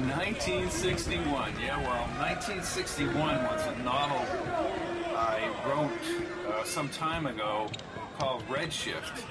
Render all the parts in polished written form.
1961. Yeah, well, 1961 was a novel I wrote some time ago called Redshift.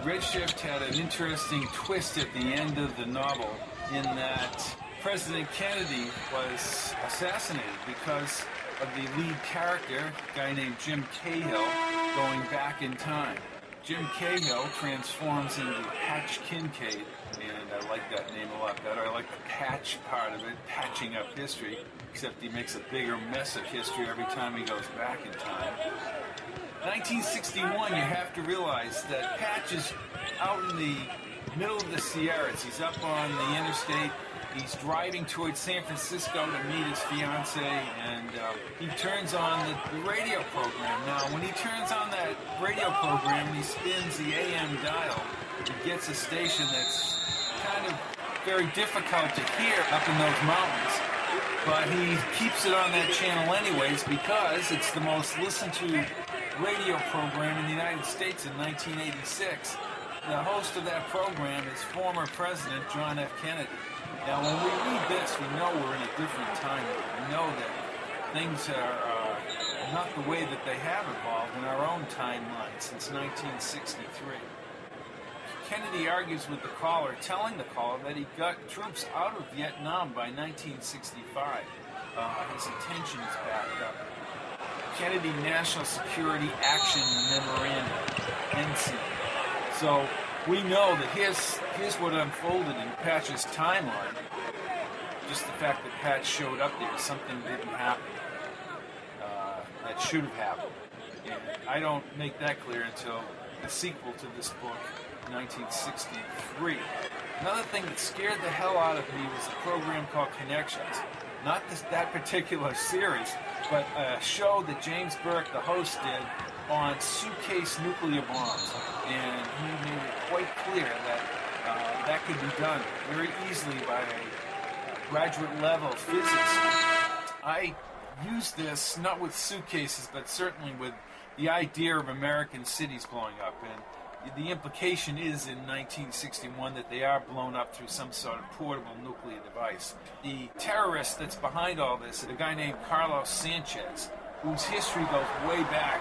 Redshift had an interesting twist at the end of the novel in that President Kennedy was assassinated because of the lead character, a guy named Jim Cahill, going back in time. Jim Cahill transforms into Patch Kincaid, and I like that name a lot better. I like the patch part of it, patching up history, except he makes a bigger mess of history every time he goes back in time. 1961, you have to realize that Patch is out in the middle of the Sierras. He's up on the interstate. He's driving towards San Francisco to meet his fiancée, and he turns on the radio program. Now, when he turns on that radio program and he spins the AM dial, he gets a station that's kind of very difficult to hear up in those mountains. But he keeps it on that channel anyways because it's the most listened to radio program in the United States in 1986. The host of that program is former President John F. Kennedy. Now, when we read this, we know we're in a different time. We know that things are not the way that they have evolved in our own timeline since 1963. Kennedy argues with the caller, telling the caller that he got troops out of Vietnam by 1965. His intention is backed up. Kennedy National Security Action Memorandum, NC. So we know that here's what unfolded in Patch's timeline. Just the fact that Patch showed up there, something didn't happen that should have happened. And I don't make that clear until the sequel to this book, 1963. Another thing that scared the hell out of me was a program called Connections. Not that particular series, but a show that James Burke, the host, did on suitcase nuclear bombs. And he made it quite clear that that could be done very easily by a graduate level physicist. I use this not with suitcases, but certainly with the idea of American cities blowing up. And the implication is in 1961 that they are blown up through some sort of portable nuclear device. The terrorist that's behind all this is a guy named Carlos Sanchez, whose history goes way back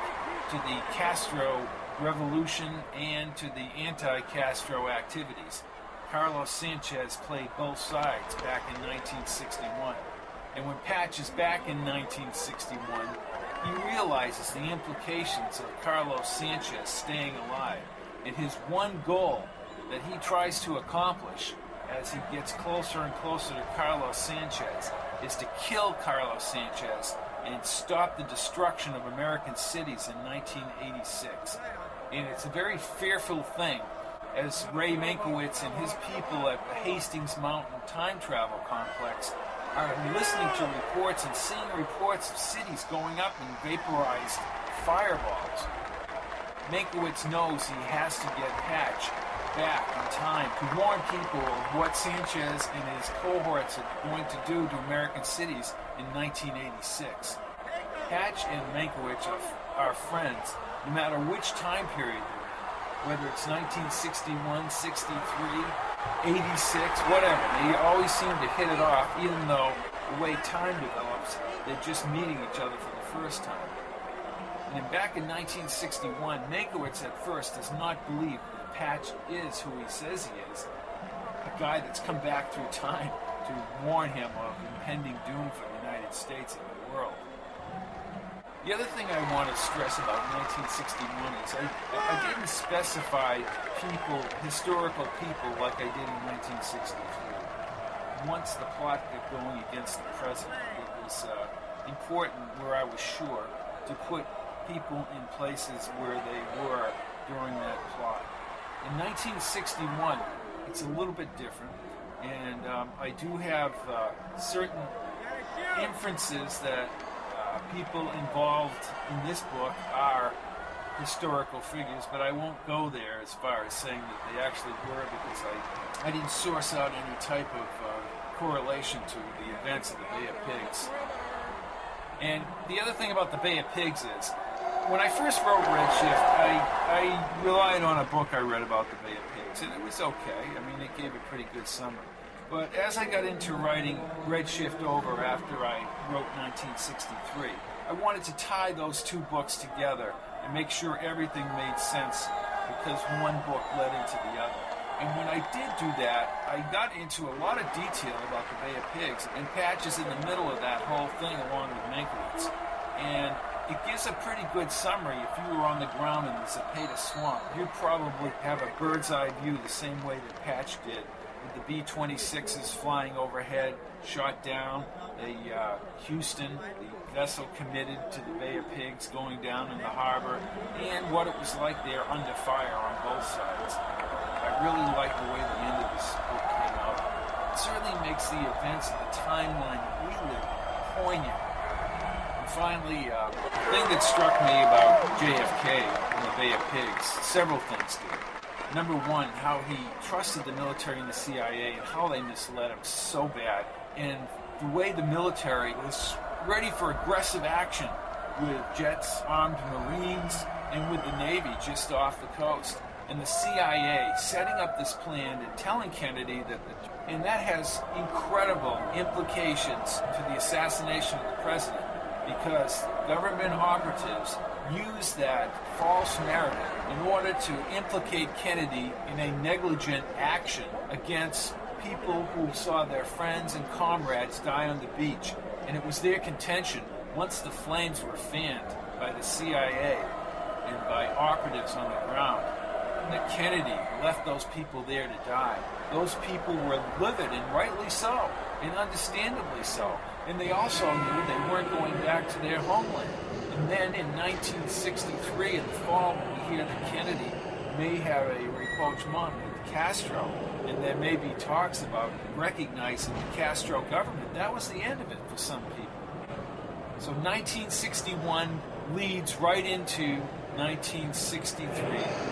to the Castro revolution and to the anti-Castro activities. Carlos Sanchez played both sides back in 1961. And when Patch is back in 1961, he realizes the implications of Carlos Sanchez staying alive. And his one goal that he tries to accomplish as he gets closer and closer to Carlos Sanchez is to kill Carlos Sanchez and stop the destruction of American cities in 1986. And it's a very fearful thing as Ray Mankiewicz and his people at the Hastings Mountain Time Travel Complex are listening to reports and seeing reports of cities going up in vaporized fireballs. Mankiewicz knows he has to get Patch back in time to warn people of what Sanchez and his cohorts are going to do to American cities in 1986. Patch and Mankiewicz are friends no matter which time period they're in, whether it's 1961, 63, 86, whatever. They always seem to hit it off, even though the way time develops, they're just meeting each other for the first time. And then back in 1961, Mankiewicz at first does not believe that Patch is who he says he is, a guy that's come back through time to warn him of impending doom for the United States and the world. The other thing I want to stress about 1961 is I didn't specify people, historical people, like I did in 1963. Once the plot got going against the president, it was important where I was sure to put people in places where they were during that plot. In 1961, it's a little bit different, and I do have certain inferences that people involved in this book are historical figures, but I won't go there as far as saying that they actually were, because I didn't source out any type of correlation to the events of the Bay of Pigs. And the other thing about the Bay of Pigs is, when I first wrote Redshift, I relied on a book I read about the Bay of Pigs, and it was okay. I mean, it gave a pretty good summary. But as I got into writing Redshift over after I wrote 1963, I wanted to tie those two books together and make sure everything made sense because one book led into the other. And when I did do that, I got into a lot of detail about the Bay of Pigs, and Patch is in the middle of that whole thing along with Mankiewicz. And it gives a pretty good summary. If you were on the ground in the Zapata Swamp, you'd probably have a bird's eye view the same way that Patch did, with the B-26s flying overhead, shot down, the Houston, the vessel committed to the Bay of Pigs going down in the harbor, and what it was like there under fire on both sides. I really like the way the end of this book came out. It certainly makes the events of the timeline that we live in poignant. And finally, the thing that struck me about JFK and the Bay of Pigs, several things did. Number one, how he trusted the military and the CIA and how they misled him so bad. And the way the military was ready for aggressive action with jets, armed Marines, and with the Navy just off the coast. And the CIA setting up this plan and telling Kennedy and that has incredible implications to the assassination of the president, because government operatives use that false narrative in order to implicate Kennedy in a negligent action against people who saw their friends and comrades die on the beach. And it was their contention, once the flames were fanned by the CIA and by operatives on the ground, that Kennedy left those people there to die. Those people were livid, and rightly so, and understandably so. And they also knew they weren't going back to their homeland. And then in 1963, in the fall, when we hear that Kennedy may have a rapprochement with Castro, and there may be talks about recognizing the Castro government, that was the end of it for some people. So 1961 leads right into 1963.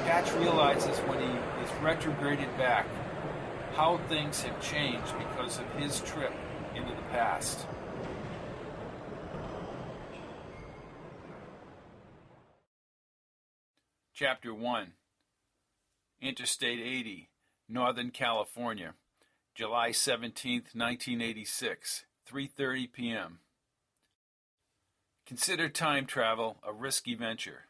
Patch realizes when he is retrograded back how things have changed because of his trip into the past. Chapter 1. Interstate 80, Northern California, July 17, 1986, 3:30 p.m. Consider time travel a risky venture.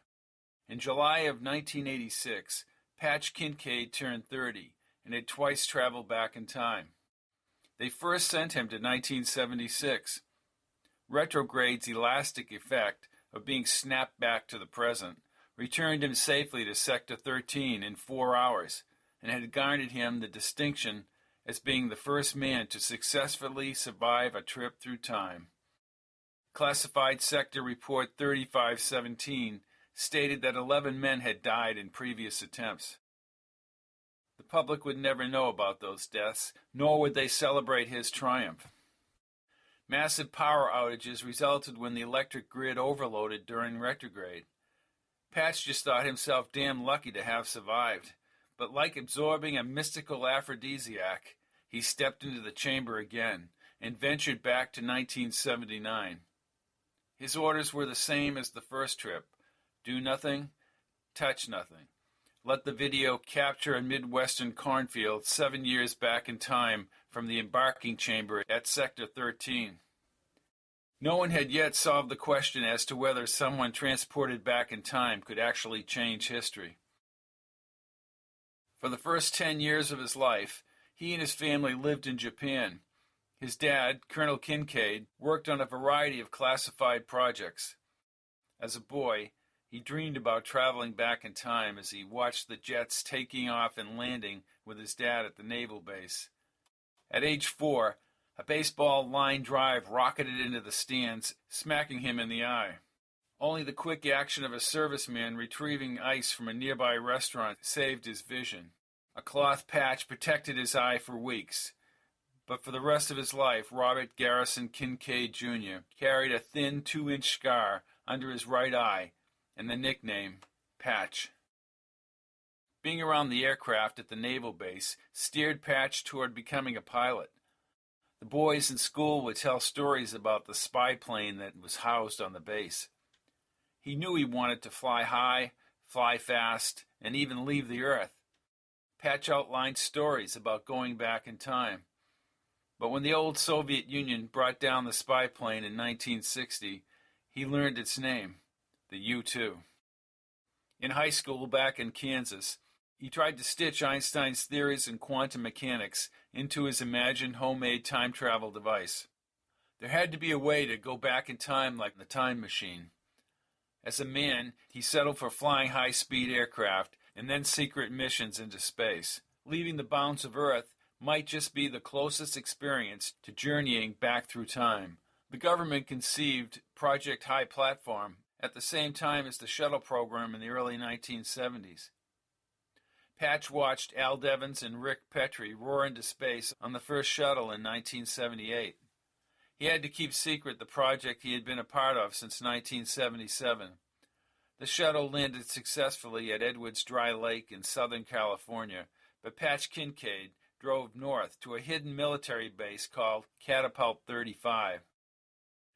In July of 1986, Patch Kincaid turned 30 and had twice traveled back in time. They first sent him to 1976. Retrograde's elastic effect of being snapped back to the present returned him safely to Sector 13 in 4 hours and had garnered him the distinction as being the first man to successfully survive a trip through time. Classified Sector Report 3517 stated that 11 men had died in previous attempts. The public would never know about those deaths, nor would they celebrate his triumph. Massive power outages resulted when the electric grid overloaded during retrograde. Patch just thought himself damn lucky to have survived, but like absorbing a mystical aphrodisiac, he stepped into the chamber again and ventured back to 1979. His orders were the same as the first trip. Do nothing, touch nothing. Let the video capture a Midwestern cornfield 7 years back in time from the embarking chamber at Sector 13. No one had yet solved the question as to whether someone transported back in time could actually change history. For the first 10 years of his life, he and his family lived in Japan. His dad, Colonel Kincaid, worked on a variety of classified projects. As a boy, he dreamed about traveling back in time as he watched the jets taking off and landing with his dad at the naval base. At age 4, a baseball line drive rocketed into the stands, smacking him in the eye. Only the quick action of a serviceman retrieving ice from a nearby restaurant saved his vision. A cloth patch protected his eye for weeks, but for the rest of his life, Robert Garrison Kincaid, Jr. carried a thin 2-inch scar under his right eye and the nickname Patch. Being around the aircraft at the naval base steered Patch toward becoming a pilot. The boys in school would tell stories about the spy plane that was housed on the base. He knew he wanted to fly high, fly fast, and even leave the Earth. Patch outlined stories about going back in time. But when the old Soviet Union brought down the spy plane in 1960, he learned its name, the U-2. In high school back in Kansas, he tried to stitch Einstein's theories in quantum mechanics into his imagined homemade time travel device. There had to be a way to go back in time like the time machine. As a man, he settled for flying high-speed aircraft and then secret missions into space. Leaving the bounds of Earth might just be the closest experience to journeying back through time. The government conceived Project High Platform at the same time as the shuttle program in the early 1970s. Patch watched Al Devins and Rick Petrie roar into space on the first shuttle in 1978. He had to keep secret the project he had been a part of since 1977. The shuttle landed successfully at Edwards Dry Lake in Southern California, but Patch Kincaid drove north to a hidden military base called Catapult 35.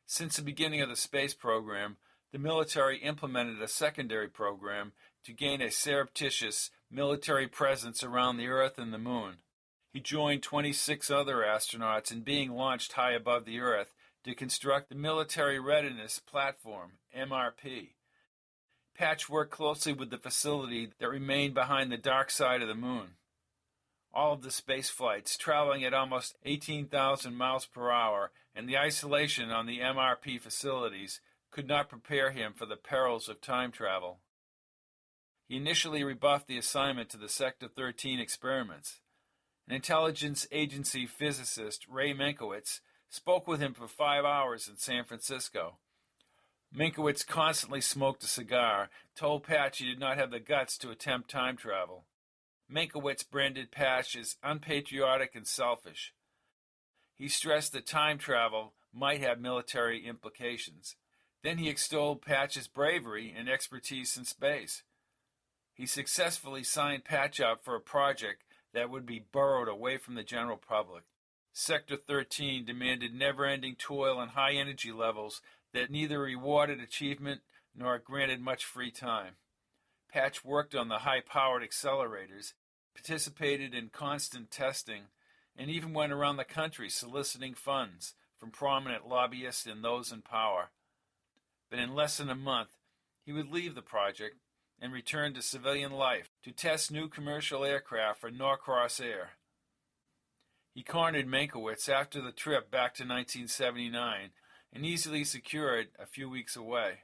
Since the beginning of the space program, the military implemented a secondary program to gain a surreptitious military presence around the Earth and the Moon. He joined 26 other astronauts in being launched high above the Earth to construct the Military Readiness Platform, MRP. Patch worked closely with the facility that remained behind the dark side of the Moon. All of the space flights, traveling at almost 18,000 miles per hour, and the isolation on the MRP facilities could not prepare him for the perils of time travel. He initially rebuffed the assignment to the Sector 13 experiments. An intelligence agency physicist, Ray Minkowitz, spoke with him for 5 hours in San Francisco. Minkowitz constantly smoked a cigar, told Patch he did not have the guts to attempt time travel. Minkowitz branded Patch as unpatriotic and selfish. He stressed that time travel might have military implications. Then he extolled Patch's bravery and expertise in space. He successfully signed Patch up for a project that would be burrowed away from the general public. Sector 13 demanded never-ending toil and high energy levels that neither rewarded achievement nor granted much free time. Patch worked on the high-powered accelerators, participated in constant testing, and even went around the country soliciting funds from prominent lobbyists and those in power. But in less than a month, he would leave the project and return to civilian life to test new commercial aircraft for Norcross Air. He cornered Minkowitz after the trip back to 1979 and easily secured a few weeks away.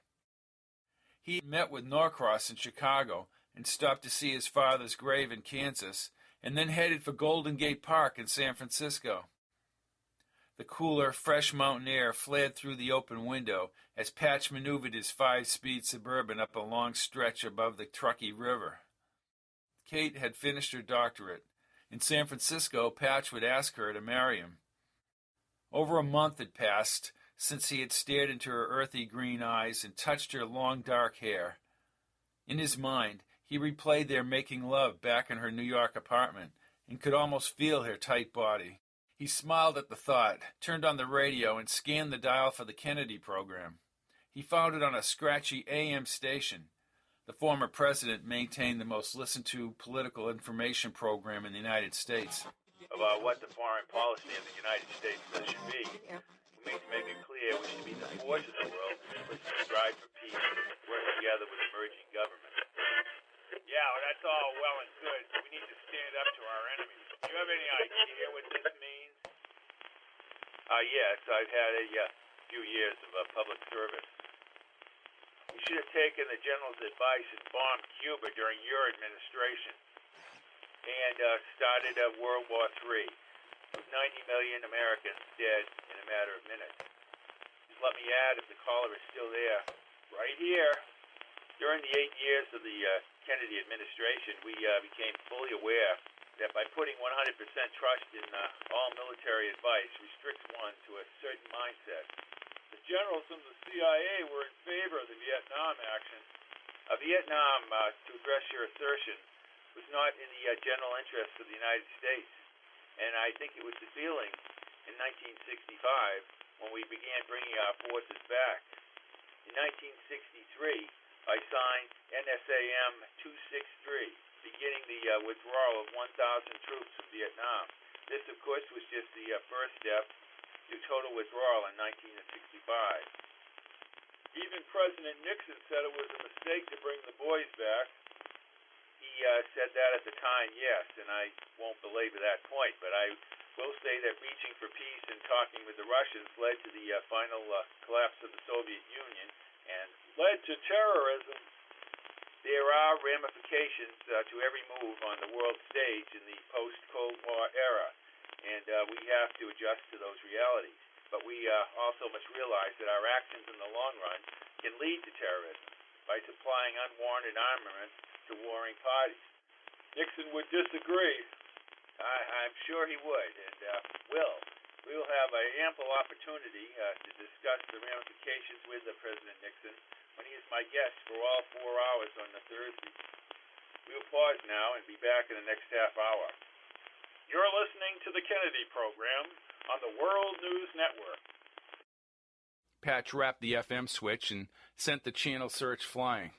He met with Norcross in Chicago and stopped to see his father's grave in Kansas, and then headed for Golden Gate Park in San Francisco. The cooler, fresh mountain air flared through the open window as Patch maneuvered his 5-speed Suburban up a long stretch above the Truckee River. Kate had finished her doctorate. In San Francisco, Patch would ask her to marry him. Over a month had passed since he had stared into her earthy green eyes and touched her long dark hair. In his mind, he replayed their making love back in her New York apartment and could almost feel her tight body. He smiled at the thought, turned on the radio, and scanned the dial for the Kennedy program. He found it on a scratchy AM station. The former president maintained the most listened-to political information program in the United States. About what the foreign policy of the United States should be. We need to make it clear we should be the force of the world, which strive for peace, work together with emerging governments. Yeah, well, that's all well and good. We need to stand up to our enemies. Do you have any idea what this means? Yes, I've had a few years of public service. You should have taken the general's advice and bombed Cuba during your administration and started World War III. 90 million Americans dead in a matter of minutes. Just let me add, if the caller is still there, right here. During the 8 years of the Kennedy administration, we became fully aware that by putting 100% trust in all military advice restricts one to a certain mindset. The generals from the CIA were in favor of the Vietnam action. Vietnam, to address your assertion, was not in the general interest of the United States. And I think it was the feeling in 1965 when we began bringing our forces back. In 1963, I signed NSAM 263, beginning the withdrawal of 1,000 troops from Vietnam. This, of course, was just the first step to total withdrawal in 1965. Even President Nixon said it was a mistake to bring the boys back. He said that at the time, yes, and I won't belabor that point, but I will say that reaching for peace and talking with the Russians led to the final collapse of the Soviet Union and led to terrorism. There are ramifications to every move on the world stage in the post-Cold War era, and we have to adjust to those realities. But we also must realize that our actions in the long run can lead to terrorism by supplying unwarranted armaments to warring parties. Nixon would disagree. I'm sure he would, and will. We will have an ample opportunity to discuss the ramifications with President Nixon when he is my guest for all 4 hours on the Thursday. We will pause now and be back in the next half hour. You're listening to the Kennedy Program on the World News Network. Patch wrapped the FM switch and sent the channel search flying.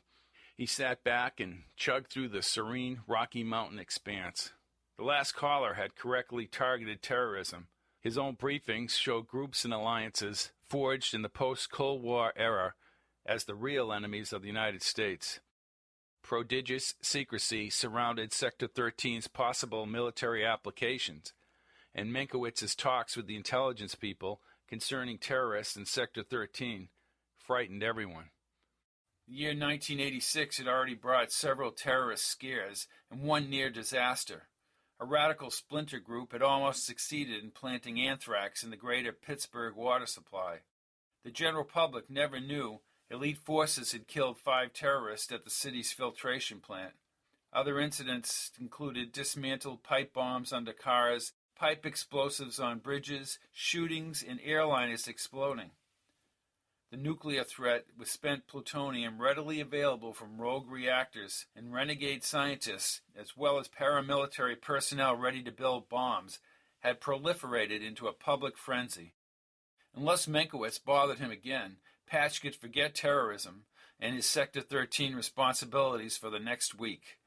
He sat back and chugged through the serene Rocky Mountain expanse. The last caller had correctly targeted terrorism. His own briefings showed groups and alliances forged in the post-Cold War era as the real enemies of the United States. Prodigious secrecy surrounded Sector 13's possible military applications, and Mankiewicz's talks with the intelligence people concerning terrorists in Sector 13 frightened everyone. The year 1986 had already brought several terrorist scares and one near disaster. A radical splinter group had almost succeeded in planting anthrax in the greater Pittsburgh water supply. The general public never knew elite forces had killed 5 terrorists at the city's filtration plant. Other incidents included dismantled pipe bombs under cars, pipe explosives on bridges, shootings, and airliners exploding. The nuclear threat with spent plutonium readily available from rogue reactors and renegade scientists, as well as paramilitary personnel ready to build bombs, had proliferated into a public frenzy. Unless Mankiewicz bothered him again, Patch could forget terrorism and his Sector 13 responsibilities for the next week.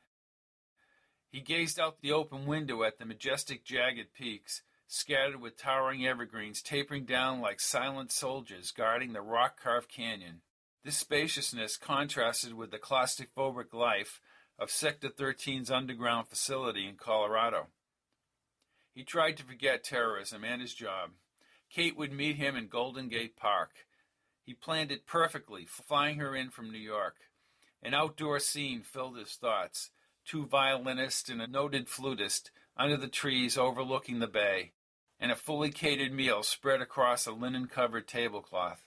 He gazed out the open window at the majestic jagged peaks, scattered with towering evergreens tapering down like silent soldiers guarding the rock-carved canyon. This spaciousness contrasted with the claustrophobic life of Sector 13's underground facility in Colorado. He tried to forget terrorism and his job. Kate would meet him in Golden Gate Park. He planned it perfectly, flying her in from New York. An outdoor scene filled his thoughts. 2 violinists and a noted flutist under the trees overlooking the bay, and a fully catered meal spread across a linen-covered tablecloth.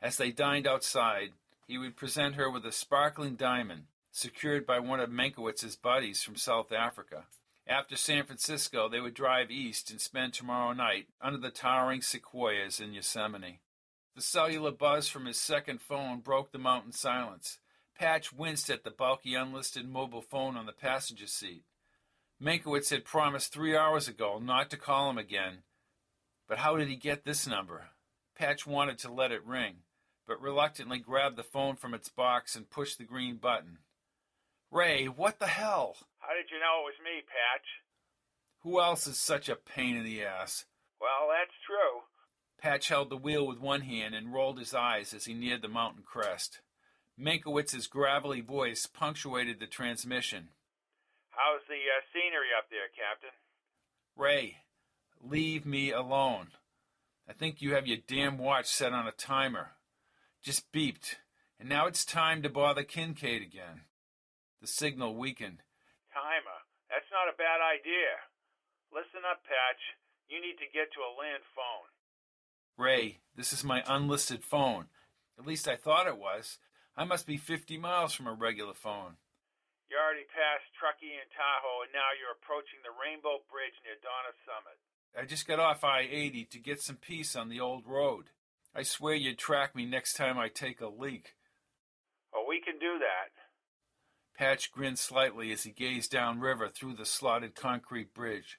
As they dined outside, he would present her with a sparkling diamond secured by one of Mankiewicz's buddies from South Africa. After San Francisco, they would drive east and spend tomorrow night under the towering sequoias in Yosemite. The cellular buzz from his second phone broke the mountain silence. Patch winced at the bulky unlisted mobile phone on the passenger seat. Mankiewicz had promised 3 hours ago not to call him again. But how did he get this number? Patch wanted to let it ring, but reluctantly grabbed the phone from its box and pushed the green button. Ray, what the hell? How did you know it was me, Patch? Who else is such a pain in the ass? Well, that's true. Patch held the wheel with one hand and rolled his eyes as he neared the mountain crest. Mankiewicz's gravelly voice punctuated the transmission. How's the scenery up there, Captain? Ray, leave me alone. I think you have your damn watch set on a timer. Just beeped, and now it's time to bother Kincaid again. The signal weakened. Timer? That's not a bad idea. Listen up, Patch. You need to get to a land phone. Ray, this is my unlisted phone. At least I thought it was. I must be 50 miles from a regular phone. You're already past Truckee and Tahoe, and now you're approaching the Rainbow Bridge near Donner Summit. I just got off I-80 to get some peace on the old road. I swear you'd track me next time I take a leak. Oh, we can do that. Patch grinned slightly as he gazed downriver through the slotted concrete bridge.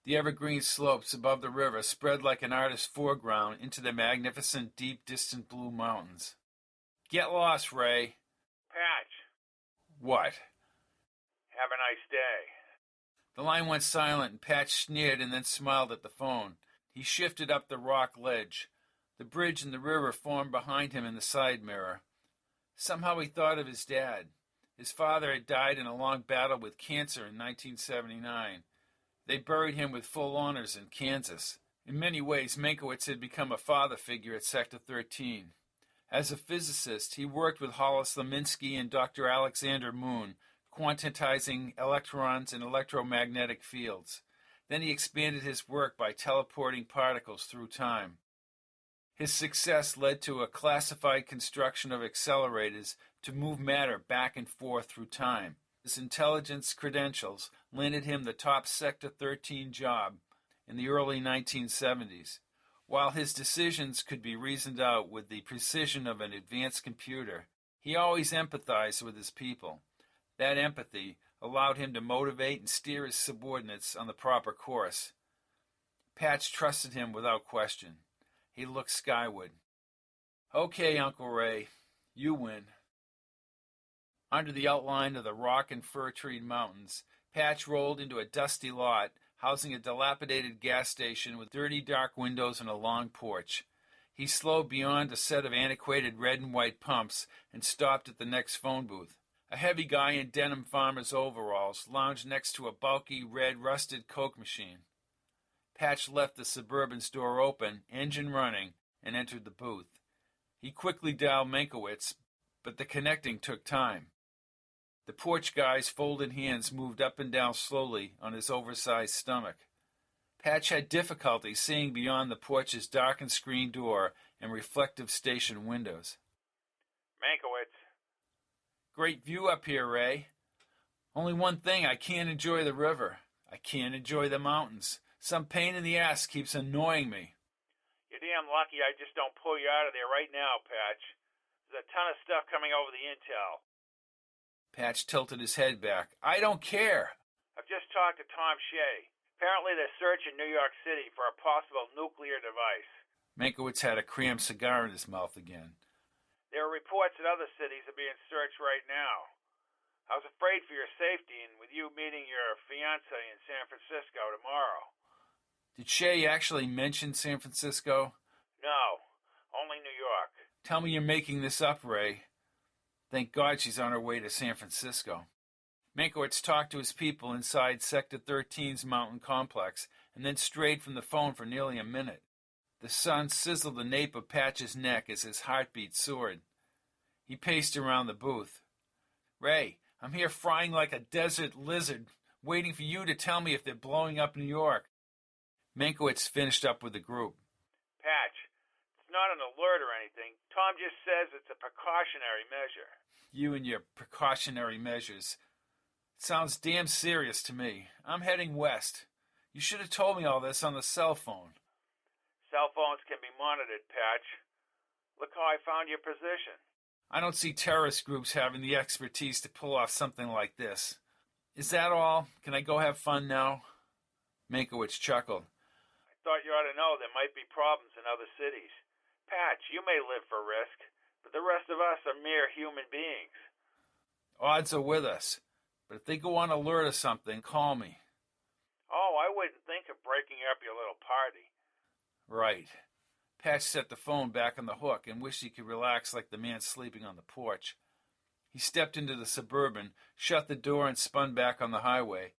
The evergreen slopes above the river spread like an artist's foreground into the magnificent, deep, distant blue mountains. Get lost, Ray. Patch. What? Have a nice day. The line went silent, and Patch sneered and then smiled at the phone. He shifted up the rock ledge. The bridge and the river formed behind him in the side mirror. Somehow he thought of his dad. His father had died in a long battle with cancer in 1979. They buried him with full honors in Kansas. In many ways, Mankiewicz had become a father figure at Sector 13. As a physicist, he worked with Hollis Leminski and Dr. Alexander Moon, quantizing electrons and electromagnetic fields. Then he expanded his work by teleporting particles through time. His success led to a classified construction of accelerators to move matter back and forth through time. His intelligence credentials landed him the top Sector 13 job in the early 1970s. While his decisions could be reasoned out with the precision of an advanced computer, he always empathized with his people. That empathy allowed him to motivate and steer his subordinates on the proper course. Patch trusted him without question. He looked skyward. "Okay, Uncle Ray, you win." Under the outline of the rock and fir-treed mountains, Patch rolled into a dusty lot housing a dilapidated gas station with dirty dark windows and a long porch. He slowed beyond a set of antiquated red and white pumps and stopped at the next phone booth. A heavy guy in denim farmer's overalls lounged next to a bulky red rusted Coke machine. Patch left the Suburban's door open, engine running, and entered the booth. He quickly dialed Mankiewicz, but the connecting took time. The porch guy's folded hands moved up and down slowly on his oversized stomach. Patch had difficulty seeing beyond the porch's darkened screen door and reflective station windows. "Mankiewicz." "Great view up here, Ray. Only one thing, I can't enjoy the river. I can't enjoy the mountains. Some pain in the ass keeps annoying me." "You're damn lucky I just don't pull you out of there right now, Patch. There's a ton of stuff coming over the intel." Patch tilted his head back. "I don't care." "I've just talked to Tom Shea. Apparently they're searching New York City for a possible nuclear device." Mankiewicz had a crammed cigar in his mouth again. "There are reports that other cities are being searched right now. I was afraid for your safety, and with you meeting your fiancée in San Francisco tomorrow." Did Shea actually mention San Francisco? "No, only New York." "Tell me you're making this up, Ray. Thank God she's on her way to San Francisco." Mankiewicz talked to his people inside Sector 13's mountain complex and then strayed from the phone for nearly a minute. The sun sizzled the nape of Patch's neck as his heartbeat soared. He paced around the booth. "Ray, I'm here frying like a desert lizard, waiting for you to tell me if they're blowing up New York." Mankiewicz finished up with the group. "Patch, it's not an alert or anything. Tom just says it's a precautionary measure." "You and your precautionary measures. It sounds damn serious to me. I'm heading west. You should have told me all this on the cell phone." "Cell phones can be monitored, Patch. Look how I found your position." "I don't see terrorist groups having the expertise to pull off something like this. Is that all? Can I go have fun now?" Mankiewicz chuckled. "I thought you ought to know there might be problems in other cities. Patch, you may live for risk, but the rest of us are mere human beings." "Odds are with us. But if they go on alert or something, call me." "Oh, I wouldn't think of breaking up your little party." "Right." Patch set the phone back on the hook and wished he could relax like the man sleeping on the porch. He stepped into the Suburban, shut the door, and spun back on the highway.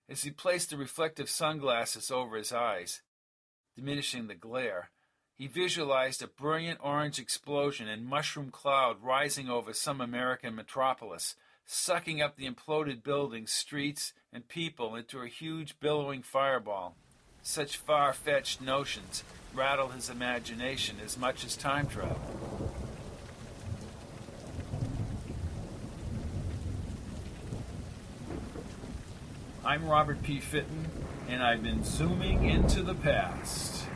As he placed the reflective sunglasses over his eyes, diminishing the glare, he visualized a brilliant orange explosion and mushroom cloud rising over some American metropolis, sucking up the imploded buildings, streets, and people into a huge billowing fireball. Such far-fetched notions rattled his imagination as much as time travel. I'm Robert P. Fitton, and I've been zooming into the past.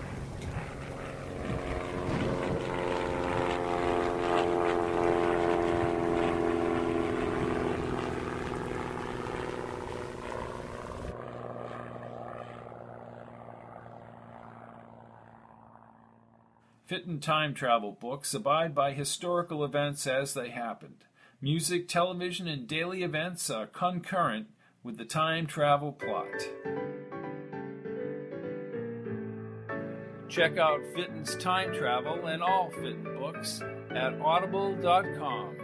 Fitton time travel books abide by historical events as they happened. Music, television, and daily events are concurrent with the time travel plot. Check out Fitton's Time Travel and all Fitton books at audible.com.